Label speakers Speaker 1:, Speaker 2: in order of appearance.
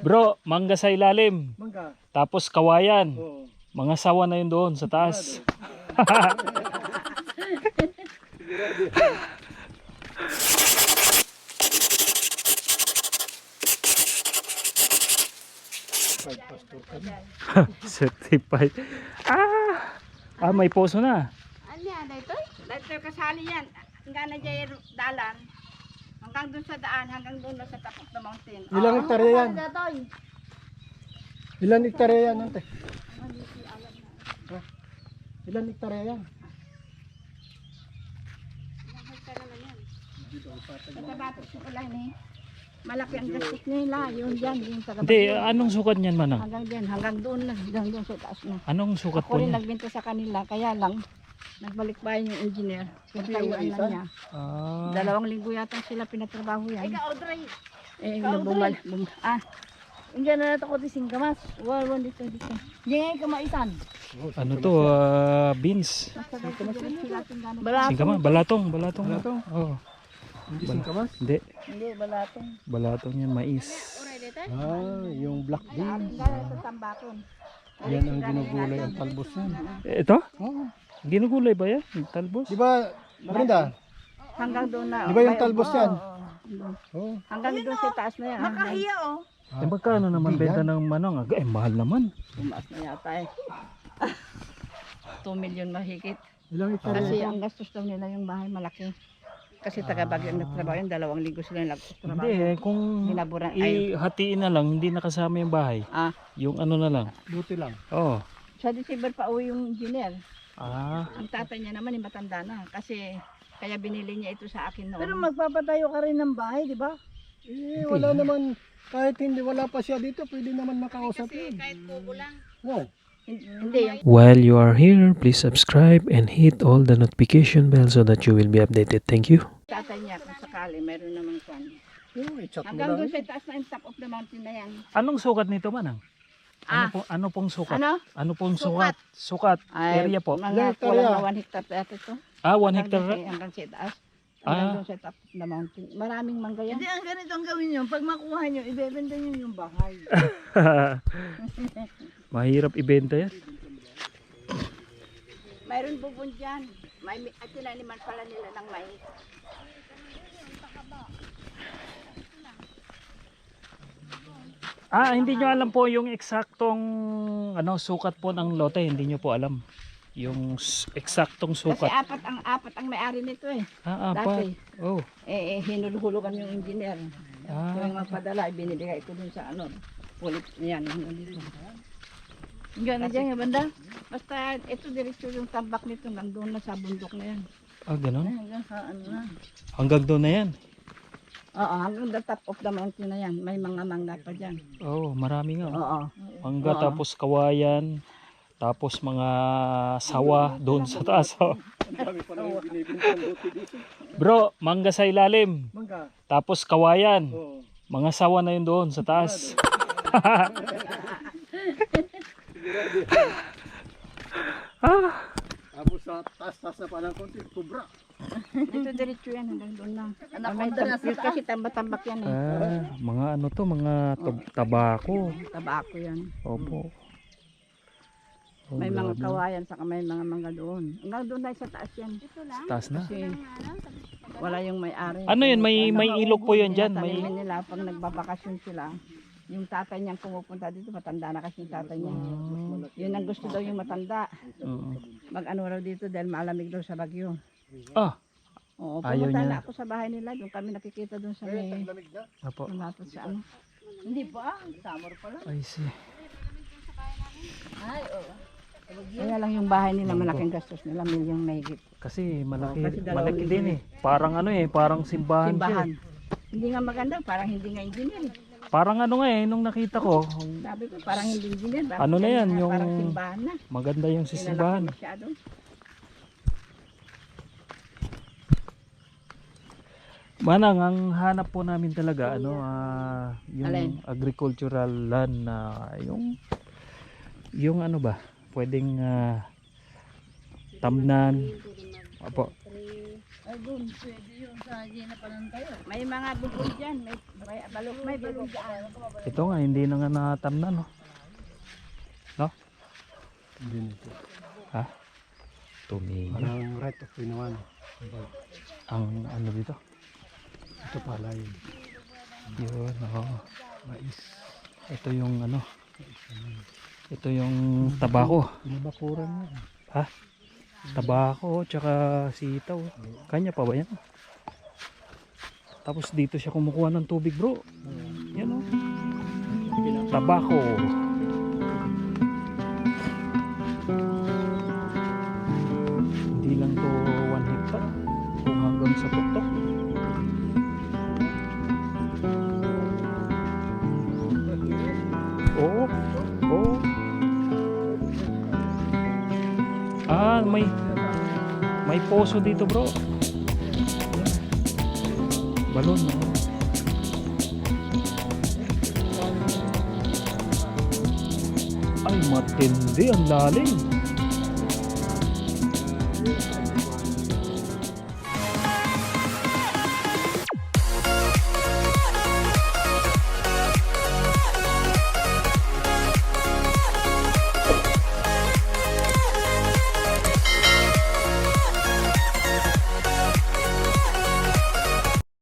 Speaker 1: Bro, mangga sa ilalim.
Speaker 2: Mangga.
Speaker 1: Tapos kawayan.
Speaker 2: Oo.
Speaker 1: Mga sawa na yun doon sa taas.
Speaker 2: Pastor kami.
Speaker 1: Certified. May poso na.
Speaker 3: Ano yan, dito? Dito kasali yan. Hanggang na dyan dalan. Hanggang doon sa daan, hanggang doon sa top of the mountain.
Speaker 2: Ilang hektarya yan? Ilan hektarya yan, ante? Ilan hektarya yan?
Speaker 3: Sa batok sa ulay ni. Malaki ang gastos nila. Yun dyan, yung taga
Speaker 1: Hindi, anong sukat niyan, Manang?
Speaker 3: hanggang dyan, hanggang doon na. Hanggang doon sa taas na.
Speaker 1: Anong sukat
Speaker 3: Ako
Speaker 1: po
Speaker 3: rin
Speaker 1: niya?
Speaker 3: nagbenta sa kanila, kaya lang nagbalik bayan yung engineer. Pinatayuan lang niya. 2 linggo yata sila pinatrabaho yan. Bumal.
Speaker 4: Enggak na nato ko di singkamas. Wala dito. Diyan kamaisan.
Speaker 1: Ano to? Beans.
Speaker 4: Balatong.
Speaker 1: Balatong.
Speaker 2: Balatong?
Speaker 1: Oh.
Speaker 2: Hindi singkamas?
Speaker 1: Hindi.
Speaker 4: Hindi balatong.
Speaker 1: Balatong yan, mais.
Speaker 2: Yung black bean.
Speaker 3: Sa tambakon.
Speaker 2: Yan ang ginugulay ang talbos yan.
Speaker 1: Ito?
Speaker 2: Oo.
Speaker 1: Ginugulay ba yan? Yung talbos?
Speaker 2: Di ba, Brenda?
Speaker 3: Hanggang doon na.
Speaker 2: Di ba yung talbos yan? Oo.
Speaker 3: Hanggang doon sa taas na yan.
Speaker 4: Makahiya oh.
Speaker 1: Magkano naman
Speaker 2: Hindi
Speaker 1: benta
Speaker 2: yan.
Speaker 1: ng manong? Mahal naman.
Speaker 3: Tumaas na yata eh. 2 million mahigit.
Speaker 2: Ilang hektarya
Speaker 3: Kasi
Speaker 2: yan?
Speaker 3: ang gastos daw nila yung bahay malaki. Kasi taga Baguio ang nagtrabaho yun, 2 linggo sila nagtrabaho.
Speaker 1: Hindi kung
Speaker 3: Hinaburan ay
Speaker 1: ihatiin na lang, hindi nakasama yung bahay. Yung ano na lang.
Speaker 2: Buti lang.
Speaker 1: Oh.
Speaker 3: sa December pa uwi yung engineer.
Speaker 1: Ang
Speaker 3: tatay niya naman matanda na kasi kaya binili niya ito sa akin noon.
Speaker 4: Pero magpapatayo ka rin ng bahay, di ba?
Speaker 2: Wala naman, kahit hindi wala pa siya dito, pwede naman makausap yun.
Speaker 3: kahit kubo lang.
Speaker 2: Oo.
Speaker 3: Hindi yung
Speaker 1: While you are here, please subscribe and hit all the notification bell so that you will be updated. Thank you.
Speaker 3: tatay niya kung sakali meron namang kwan.
Speaker 2: I-chat mo
Speaker 3: Hanggang
Speaker 2: lang.
Speaker 3: doon sa taas na yung top of the mountain na yan.
Speaker 1: Anong sukat nito, Manang? Ano pong sukat?
Speaker 3: Ano?
Speaker 1: Ano pong sukat? Sukat. Area po.
Speaker 3: Mga
Speaker 2: Hektarya.
Speaker 3: kulang na 1 hectare pa yata ito.
Speaker 1: 1 hectare.
Speaker 3: Hanggang sa taas. Hanggang doon sa top of the mountain. Maraming mangga yan.
Speaker 4: Hindi, ang ganito ang gawin nyo. Pag makuha nyo, ibebenta nyo yung bahay.
Speaker 1: Mahirap ibenta yan.
Speaker 3: Mayroon bubon dyan. At tinaniman pala nila ng mais.
Speaker 1: Hindi nyo alam po yung eksaktong sukat po ng lote. Hindi nyo po alam. Yung eksaktong
Speaker 3: Kasi
Speaker 1: sukat.
Speaker 3: apat ang may-ari nito eh.
Speaker 1: Apat.
Speaker 3: Dati.
Speaker 1: Oh.
Speaker 3: Hinuluhulugan yung engineer. Yung magpadala, ibinibigay ko dun sa pulit niyan.
Speaker 4: Enggak na dyan, banda.
Speaker 3: Basta ito diretso yung tambak nito, nandun na sa bundok na yan.
Speaker 1: Ganun.
Speaker 4: Hanggang sa ano na.
Speaker 1: Hanggang doon na yan.
Speaker 3: Oo, hanggang the top of the mountain na yan. May mga mangga pa dyan.
Speaker 1: Marami nga.
Speaker 3: Oo.
Speaker 1: Mangga,
Speaker 3: Oo.
Speaker 1: tapos kawayan, tapos mga sawa doon sa taas. Oh.
Speaker 2: Ang dami pa lang yung binibintang buti dito.
Speaker 1: Bro, mangga sa ilalim,
Speaker 2: Mangga.
Speaker 1: tapos kawayan,
Speaker 2: Oo.
Speaker 1: mga sawa na yun doon sa taas.
Speaker 2: Tapos sa taas-taas na palang konti, kubra.
Speaker 3: Dito diretso yan, hanggang doon na. May
Speaker 4: Anaconda na sa
Speaker 3: yun kasi tambak-tambak yan eh.
Speaker 1: Mga mga tabako.
Speaker 3: Tabako yan.
Speaker 1: Opo.
Speaker 3: May mga kawayan, saka may mga mangga doon. Hanggang doon na sa taas yan.
Speaker 1: Taas na.
Speaker 3: Kasi wala yung may-ari.
Speaker 1: Ano yun, may ilog po yun dyan.
Speaker 3: Tinatanimin nila pag nagbabakasyon sila. Yung tatay niyang pumupunta dito, matanda na kasi yung tatay niya. Yun ang gusto daw yung matanda. Mag-ano raw dito dahil malamig daw sa Baguio. Oo,
Speaker 1: Ayaw
Speaker 3: pumunta
Speaker 1: niya.
Speaker 3: na ako sa bahay nila. Doon kami nakikita doon sa may
Speaker 2: Lamig na.
Speaker 1: Opo.
Speaker 3: malapit sa ano.
Speaker 4: Hindi pa, summer pa lang.
Speaker 1: I see.
Speaker 4: Ay, oo.
Speaker 3: Kaya lang yung bahay nila, malaking gastos nila, milyong mahigit.
Speaker 1: Kasi malaki,
Speaker 3: kasi dalawang
Speaker 1: malaki
Speaker 3: libo
Speaker 1: din eh. Parang parang simbahan.
Speaker 3: Simbahan.
Speaker 1: siya eh.
Speaker 3: Hindi nga maganda, parang hindi nga engineer.
Speaker 1: Parang nung nakita ko,
Speaker 3: Sabi ko, parang hindi engineer. Bakit
Speaker 1: Ano na yan,
Speaker 3: ganyan?
Speaker 1: yung-
Speaker 3: Parang simbahan na.
Speaker 1: maganda yung
Speaker 3: Nilalaki
Speaker 1: simbahan.
Speaker 3: masyado.
Speaker 1: Manang, ang hanap po namin talaga, yung
Speaker 3: Alin?
Speaker 1: agricultural land na, yung ano ba, pwedeng tamnan, opo,
Speaker 4: Ay, doon, pwede yun sa Gina Panantayo.
Speaker 3: May mga bubog dyan. May balok, may bubog dyan.
Speaker 1: Ito nga, hindi na nga natamnan, no? No?
Speaker 2: Hindi nito.
Speaker 1: Ha? Tumingin.
Speaker 2: Parang right of way naman.
Speaker 1: Ang ano dito?
Speaker 2: Ito pala yun.
Speaker 1: Yun, oo.
Speaker 2: Mais.
Speaker 1: Ito yung ano. Ito yung tabako.
Speaker 2: Pinabakuran mo.
Speaker 1: Ha? Tabako, tsaka sitaw. Kanya pa ba yan? Tapos dito siya kumukuha ng tubig, bro. Yan o. Tabako. Hindi lang to 1 hectare. Kung hanggang sa tuktok. Oo. Oo. Ah, may poso dito, bro. Yan. Balon, no? Ay, matindi, ang lalim.